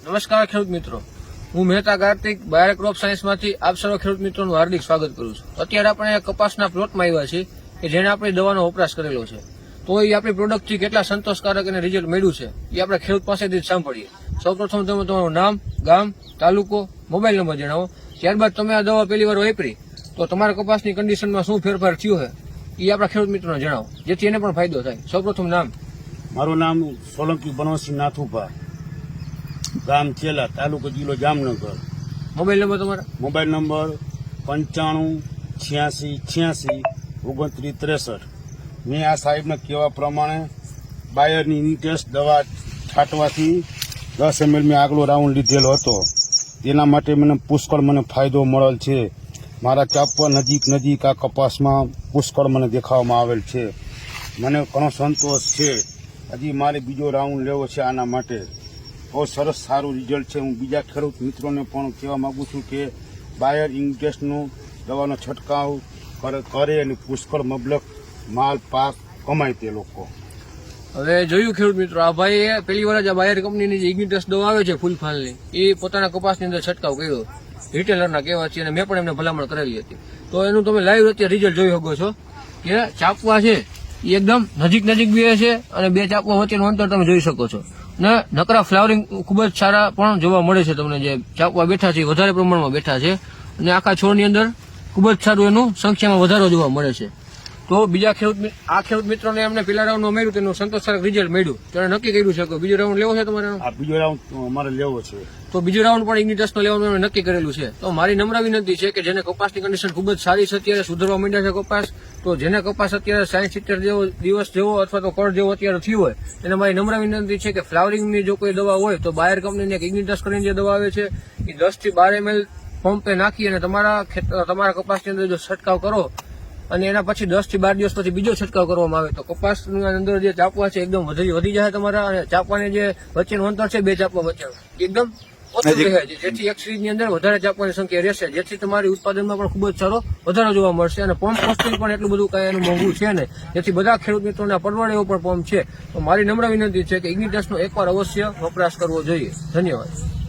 નમસ્કાર ખેડૂત મિત્રો, હું મહેતા કાર્તિક બાયર ક્રોપ સાયન્સમાંથી આપ સર્વ ખેડૂત મિત્રોનું હાર્દિક સ્વાગત કરું છું। અત્યારે આપણે કપાસના પ્લોટમાં આવ્યા છીએ કે જેને આપણે દવાનો વપરાશ કરેલો છે, તો એ આપણી પ્રોડક્ટથી કેટલા સંતોષકારક અને રિઝલ્ટ મળ્યું છે એ આપણે ખેડૂત પાસેથી જ સાંભળીએ। સૌપ્રથમ તમે તમારું નામ, ગામ, તાલુકો, મોબાઈલ નંબર જણાવો। ત્યારબાદ તમે આ દવા પહેલી વાર વાપરી તો તમારા કપાસની કન્ડિશનમાં શું ફેરફાર થયો છે એ આપણા ખેડૂત મિત્રોને જણાવો, જેથી એને પણ ફાયદો થાય। સૌપ્રથમ નામ। મારું નામ સોલંકી બનવાસી નાથુભા, ગામ ચેલા, તાલુકો જિલ્લો જામનગર। મોબાઈલ નંબર તમારા? Mobile number 9586862963। મેં આ સાહેબને કહેવા પ્રમાણે બાયરની ઇન્ટેસ્ટ દવા છાંટવાથી 10 ml મેં આગલો રાઉન્ડ લીધેલો હતો, તેના માટે મને પુષ્કળ ફાયદો મળેલ છે। મારા ચાપવા નજીક આ કપાસમાં પુષ્કળ મને દેખાવામાં આવેલ છે, મને ઘણો સંતોષ છે। હજી મારે બીજો રાઉન્ડ લેવો છે આના માટે। બહુ સરસ સારું રિઝલ્ટ છે। હું બીજા ખેડૂત મિત્રોને પણ કહેવા માંગુ છું કે બાયર ઇન્ટેસ્ટનો દવાનો છંટકાવ કરે અને પુષ્કળ મબલક માલ પાક કમાય તે લોકો। હવે જોયું ખેડૂત મિત્રો, આ ભાઈએ પહેલી વાર જ આ બાયર કંપનીની જે ઇગ્નિટસ દવા આવે છે ફૂલફાલની, એ પોતાના કપાસની અંદર છંટકાવ કર્યો રિટેલરના કહેવાથી, અને મેં પણ એમને ભલામણ કરેલી હતી। તો એનું તમે લાઈવ અત્યારે રિઝલ્ટ જોઈ શકો છો કે ચાપવા છે એ એકદમ નજીક બે છે, અને બે ચાપવા વચ્ચેનું અંતર તમે જોઈ શકો છો, ને નકરા ફ્લાવરિંગ ખૂબ જ સારા પણ જોવા મળે છે તમને। જે ચાપવા બેઠા છે વધારે પ્રમાણમાં બેઠા છે, અને આખા છોડની અંદર ખૂબ જ સારું એનું સંખ્યામાં વધારો જોવા મળે છે। તો બીજા ખેડૂત મિત્રોને એમને પેલા રાઉન્ડમાં મળ્યું તેનું સંતોષકારક રિઝલ્ટ મળ્યું, તેને નક્કી કર્યું છે કે બીજો રાઉન્ડ લેવો છે તમારે? આ બીજો રાઉન્ડ અમારે લેવો છે, તો બીજો રાઉન્ડ પણ ઇગ્નિટસનો લેવાનું એમણે નક્કી કરેલું છે। તો મારી નમ્ર વિનંતી છે કે જેને કપાસની કન્ડિશન ખૂબ જ સારી છે, અત્યારે સુધરવા માંડ્યા છે કપાસ, તો જેને કપાસ અત્યારે 60-70 દિવસ જેવો અથવા તો કળ જેવો અત્યારે થયું હોય, એને મારી નમ્ર વિનંતી છે કે ફ્લાવરિંગની જો કોઈ દવા હોય તો બાયર કંપનીની એક ઇગ્નિટસ કરીને જે દવા આવે છે એ 10 થી 12 ml પંપે નાખી અને તમારા કપાસની અંદર જો છંટકાવ કરો, અને એના પછી 10 થી 12 દિવસ પછી બીજો છંટકાવ કરવામાં આવે તો કપાસની અંદર જે ચાપવા છે એકદમ વધી જાય તમારા, અને ચાપવાની જે વચ્ચેનું અંતર છે બે ચાપવા વચ્ચે એકદમ ઓછું રહે છે, જેથી એક સિરીઝની અંદર વધારે ચાપવાની સંખ્યા રહેશે, જેથી તમારી ઉત્પાદનમાં પણ ખૂબ જ સારો વધારો જોવા મળશે। અને પંપ કોસ્ટિંગ પણ એટલું બધું કઈ એનું મોંઘું છે ને, જેથી બધા ખેડૂત મિત્રોને પરવડે એવો પણ પંપ છે। તો મારી નમ્ર વિનંતી છે કે ઇગ્નિટસનો એકવાર અવશ્ય વપરાશ કરવો જોઈએ। ધન્યવાદ।